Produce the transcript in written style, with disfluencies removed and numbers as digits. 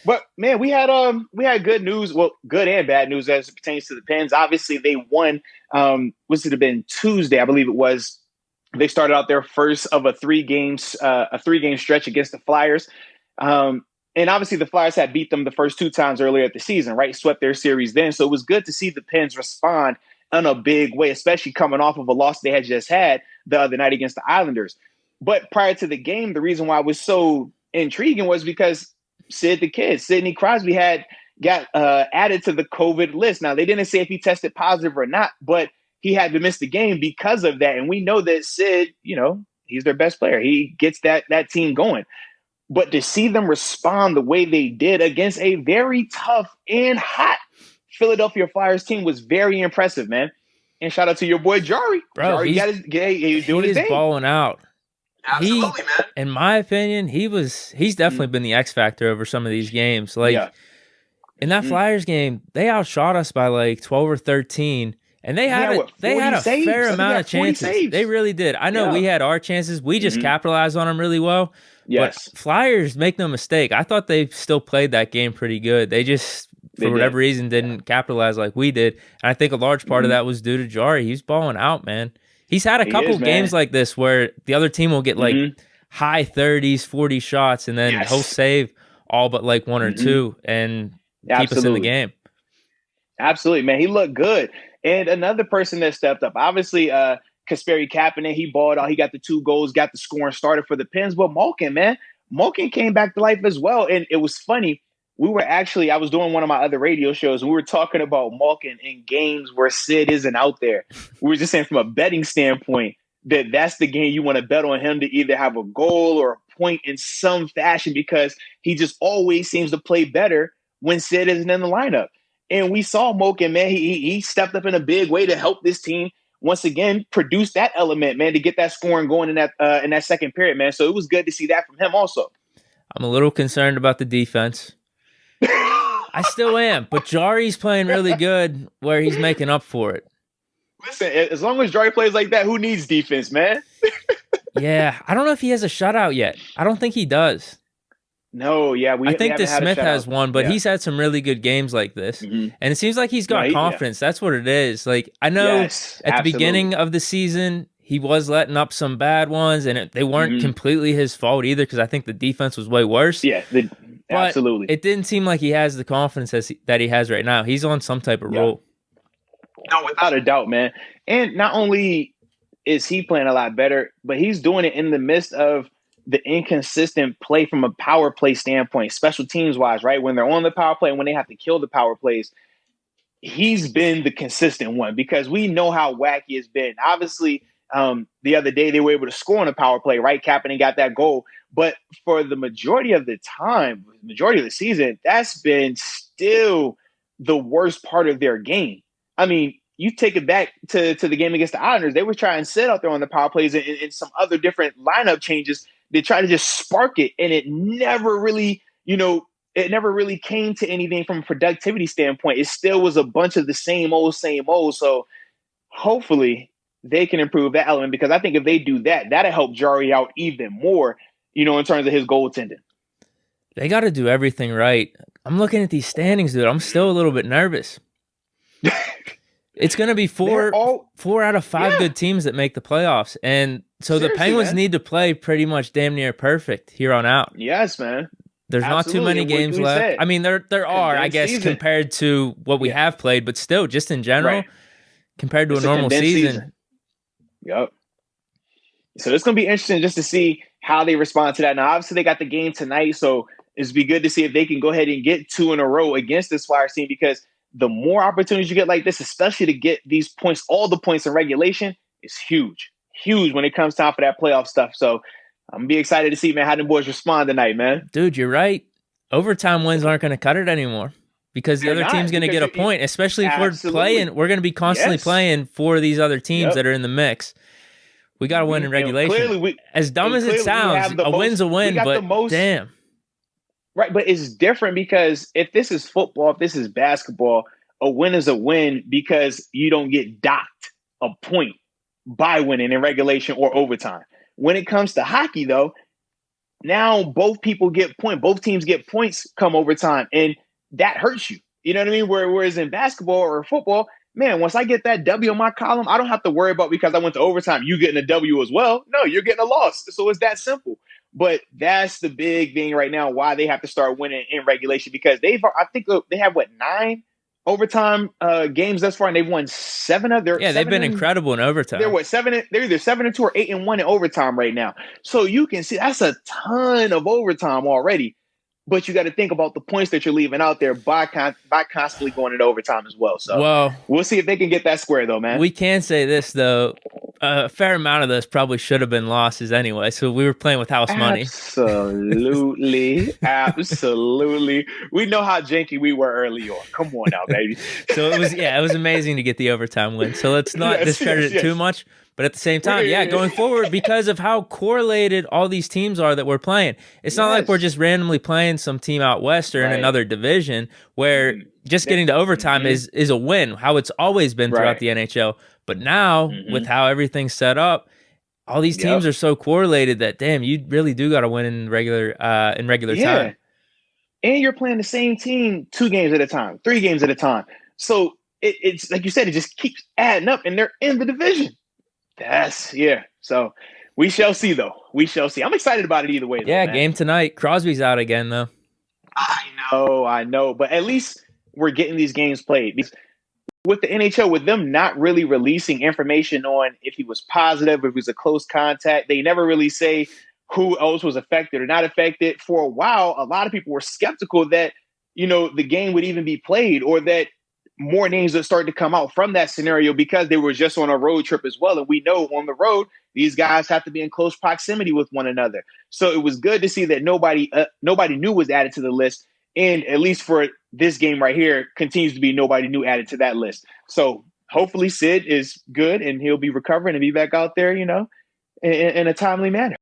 But man, we had good news, well, good and bad news as it pertains to the Pens. Obviously, they won. Was it have been Tuesday? I believe it was. They started out their first of a three game stretch against the Flyers. And obviously, the Flyers had beat them the first two times earlier at the season, right? Swept their series then. So it was good to see the Pens respond in a big way, especially coming off of a loss they had just had the other night against the Islanders. But prior to the game, the reason why it was so intriguing was because Sidney Crosby got added to the COVID list. Now, they didn't say if he tested positive or not, but he had to miss the game because of that. And we know that Sid, he's their best player. He gets that team going. But to see them respond the way they did against a very tough and hot Philadelphia Flyers team was very impressive, man. And shout out to your boy Jari. Bro, he's doing his thing. Balling out. Absolutely, man. In my opinion, he's definitely been the X factor over some of these games. In that Flyers game, they outshot us by like 12 or 13. And they had a fair amount of chances. Saves. They really did. I know we had our chances. We just capitalized on them really well. Yes. But Flyers, make no mistake, I thought they still played that game pretty good. They just, for whatever reason, didn't capitalize like we did. And I think a large part of that was due to Jari. He's balling out, man. He's had a couple games like this where the other team will get like high 30s, 40 shots, and then he'll save all but like one or two and keep us in the game. Absolutely, man. He looked good. And another person that stepped up, obviously, Kasperi Kapanen, he balled out. He got the 2 goals, got the scoring started for the Pens. But Malkin came back to life as well. And it was funny. I was doing one of my other radio shows, and we were talking about Malkin in games where Sid isn't out there. We were just saying from a betting standpoint that's the game you want to bet on him to either have a goal or a point in some fashion, because he just always seems to play better when Sid isn't in the lineup. And we saw Malkin, man, he stepped up in a big way to help this team once again produce that element, man, to get that scoring going in that second period, man. So it was good to see that from him also. I'm a little concerned about the defense. I still am, but Jari's playing really good where he's making up for it. Listen, as long as Jari plays like that, who needs defense, man? Yeah, I don't know if he has a shutout yet. I don't think he does. No, yeah. I think that Smith has one, but he's had some really good games like this. And it seems like he's got confidence. That's what it is. Like, I know at the beginning of the season, he was letting up some bad ones, and they weren't completely his fault either, because I think the defense was way worse. Yeah, absolutely. It didn't seem like he has the confidence that he has right now. He's on some type of roll. No, without a doubt, man. And not only is he playing a lot better, but he's doing it in the midst of the inconsistent play from a power play standpoint, special teams wise, right? When they're on the power play and when they have to kill the power plays, he's been the consistent one, because we know how wacky it's been. Obviously, the other day they were able to score on a power play, right? Kapanen got that goal. But for the majority of the time, majority of the season, that's been still the worst part of their game. I mean, you take it back to the game against the Islanders, they were trying to sit out there on the power plays and some other different lineup changes. They tried to just spark it, and it never really, came to anything from a productivity standpoint. It still was a bunch of the same old. So hopefully they can improve that element, because I think if they do that, that'll help Jari out even more, in terms of his goaltending. They got to do everything right. I'm looking at these standings, dude. I'm still a little bit nervous. It's going to be four out of 5 good teams that make the playoffs. And so seriously, the Penguins need to play pretty much damn near perfect here on out. Yes, man. There's not too many games left. Said. I mean, there are, I guess, compared to what we have played, but still, just in general, compared to a normal season. Yep. So it's going to be interesting just to see how they respond to that. Now, obviously, they got the game tonight, so it's be good to see if they can go ahead and get 2 in a row against this Flyers team, because the more opportunities you get like this, especially to get these points, all the points in regulation, is huge. Huge when it comes time for that playoff stuff. So I'm going to be excited to see, man, how the boys respond tonight, man. Dude, you're right. Overtime wins aren't going to cut it anymore, because the other team's going to get a point, especially if we're playing. We're going to be constantly playing for these other teams that are in the mix. We got to win in regulation. As dumb as it sounds, a win's a win, but damn. Right, but it's different, because if this is football, if this is basketball, a win is a win because you don't get docked a point by winning in regulation or overtime. When it comes to hockey, though, now both teams get points come overtime, and that hurts you. You know what I mean? Whereas in basketball or football, man, once I get that W on my column, I don't have to worry about because I went to overtime, you getting a W as well. No, you're getting a loss. So it's that simple. But that's the big thing right now, why they have to start winning in regulation, because I think they have 9 overtime games thus far, and they've won 7 of their. Yeah, they've been incredible in overtime. They're 7. They're either 7-2 or 8-1 in overtime right now. So you can see that's a ton of overtime already. But you got to think about the points that you're leaving out there by constantly going into overtime as well. So we'll see if they can get that square, though, man. We can say this, though. A fair amount of those probably should have been losses anyway. So we were playing with house money. Absolutely. Absolutely. We know how janky we were early on. Come on now, baby. So it was amazing to get the overtime win. So let's not discredit it too much. But at the same time, going forward, because of how correlated all these teams are that we're playing, it's not like we're just randomly playing some team out west or in another division where just getting to overtime is a win, how it's always been throughout the NHL. But now, with how everything's set up, all these teams are so correlated that, damn, you really do got to win in regular time. And you're playing the same team 2 games at a time, 3 games at a time. So it's like you said, it just keeps adding up, and they're in the division. So we shall see, though. We shall see. I'm excited about it either way. Yeah, game tonight. Crosby's out again, though. I know. But at least we're getting these games played. Because with the NHL, with them not really releasing information on if he was positive, if it was a close contact, they never really say who else was affected or not affected. For a while, a lot of people were skeptical that, the game would even be played, or that more names that started to come out from that scenario, because they were just on a road trip as well. And we know on the road, these guys have to be in close proximity with one another. So it was good to see that nobody new was added to the list. And at least for this game right here, continues to be nobody new added to that list. So hopefully Sid is good and he'll be recovering and be back out there, in a timely manner.